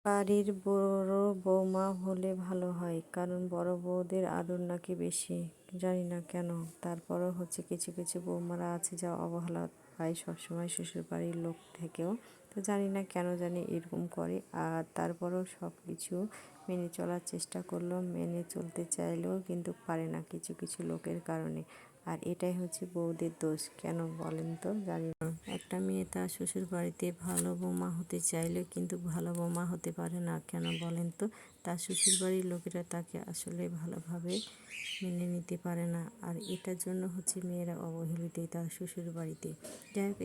বাড়ির বড় বৌমা হলে ভালো হয়, কারণ বড় বউদের আদর নাকি বেশি। জানি না কেন, তারপরও কিছু কিছু বৌমারা আছে যা অবহেলা পায় সবসময় শ্বশুর বাড়ির লোক থেকেও। তো জানি না কেন জানি এরকম করে, আর তারপরও সব কিছু মেনে চলার চেষ্টা করলো, মেনে চলতে চাইলেও কিন্তু পারে না কিছু কিছু লোকের কারণে। আর এটাই বউদের দোষ, কেন বলেন তো? জানি না। একটা মেয়ে তার শ্বশুর বাড়িতে ভালো বৌমা হতে চাইলে কিন্তু ভালো বৌমা হতে পারে না, কেন বলেন তো? তার শ্বশুর বাড়ির লোকেরা তাকে আসলে ভালোভাবে মেনে নিতে পারে না, আর এটার জন্য মেয়েরা অবহেলিত তার শ্বশুর বাড়িতে। যাই হোক,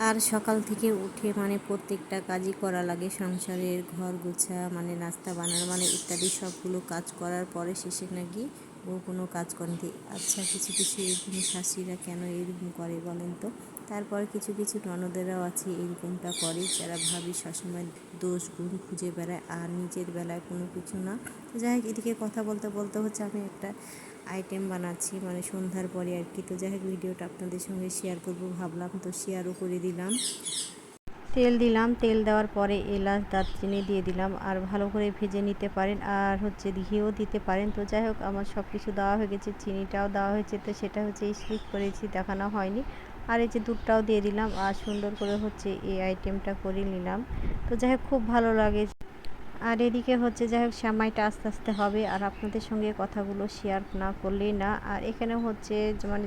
আর সকাল থেকে উঠে প্রত্যেকটা কাজই করা লাগে, সংসারের ঘর গোছা নাস্তা বানানো ইত্যাদি সবগুলো কাজ করার পরে শেষে নাকি ও কোনো কাজ করেনি। আচ্ছা, কিছু কিছু এরকম শাশুড়িরা কেন এরকম করে বলেন তো? তারপর কিছু কিছু ননদেরাও আছে এরকমটা করে, যারা ভাবি সবসময় দোষ গুণ খুঁজে বেড়ায় আর নিজের বেলায় কোনো কিছু না। যাই হোক, এদিকে কথা বলতে বলতে আমি একটা আইটেম বানাচ্ছি সন্ধ্যার পরে আর কি। তো যাই হোক, ভিডিওটা আপনাদের সঙ্গে শেয়ার করব ভাবলাম, তো শেয়ারও করে দিলাম। তেল দিলাম, তেল দেওয়ার পরে এলাচ দারচিনি দিয়ে দিলাম, আর ভালো করে ভেজে নিতে পারেন, আর ঘিও দিতে পারেন। তো যাই হোক, আমার সব কিছু দেওয়া হয়ে গেছে, চিনিটাও দেওয়া হয়েছে, তো সেটা স্কিপ করেছি, দেখানো হয়নি। আর দুধটাও দিয়ে দিলাম, আর সুন্দর করে এই আইটেমটা করে নিলাম। তো যাই হোক, খুব ভালো লাগে। আর এদিকে যাই হোক, সেমাইটা আস্তে আস্তে হবে, আর আপনাদের সঙ্গে কথাগুলো শেয়ার না করলেই না। আর এখানে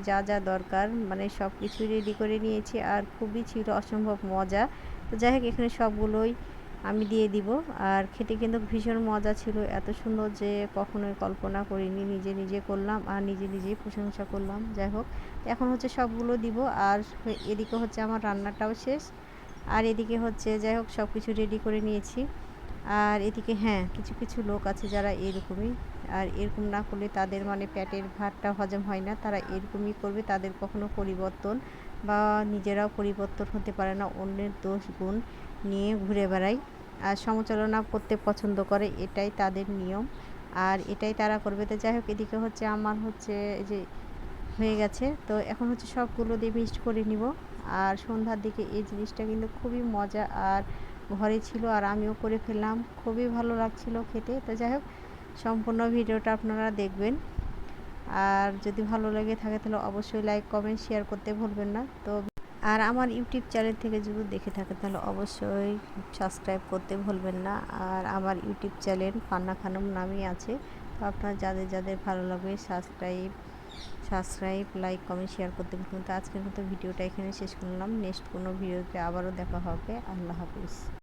যা যা দরকার সব কিছু রেডি করে নিয়েছি, আর খুবই ছিল অসম্ভব মজা। তো যাই হোক, এখানে সবগুলোই আমি দিয়ে দিব, আর খেতে কিন্তু ভীষণ মজা ছিল, এত সুন্দর যে কখনোই কল্পনা করিনি। নিজে নিজে করলাম আর নিজে নিজেই প্রশংসা করলাম। যাই হোক, এখন সবগুলো দিব, আর এদিকে আমার রান্নাটাও শেষ, আর এদিকে যাই হোক, সব কিছু রেডি করে নিয়েছি। আর এদিকে হ্যাঁ, কিছু কিছু লোক আছে যারা এরকমই, আর এরকম না করলে তাদের পেটের ভাতটা হজম হয় না, তারা এরকমই করবে, তাদের কখনো পরিবর্তন বা নিজেরাও পরিবর্তন হতে পারে না, অন্যের দোষ গুণ নিয়ে ঘুরে বেড়ায় আর সমালোচনা করতে পছন্দ করে, এটাই তাদের নিয়ম আর এটাই তারা করবে। তো যাই হোক, এদিকে আমার যে হয়ে গেছে, তো এখন সবগুলো দিয়ে মিক্সড করে নিব। আর সন্ধ্যার দিকে এই জিনিসটা কিন্তু খুবই মজা আর ঘরে ছিল, আর আমিও করে ফেললাম, খুবই ভালো লাগছিল খেতে। তো যাই হোক, সম্পূর্ণ ভিডিওটা আপনারা দেখবেন, আর যদি ভালো লেগে থাকে তাহলে অবশ্যই লাইক কমেন্ট শেয়ার করতে ভুলবেন না। তো আর আমার ইউটিউব চ্যানেল থেকে যদি দেখে থাকেন তাহলে অবশ্যই সাবস্ক্রাইব করতে ভুলবেন না। আর আমার ইউটিউব চ্যানেল পান্না খানম নামই আছে। তো আপনার যাদের যাদের ভালো লাগবে সাবস্ক্রাইব লাইক কমেন্ট শেয়ার করতে ভুলবেন। তো আজকের মতো ভিডিওটা এখানে শেষ করলাম, নেক্সট কোনো ভিডিওতে আবারও দেখা হবে। আল্লাহ হাফিজ।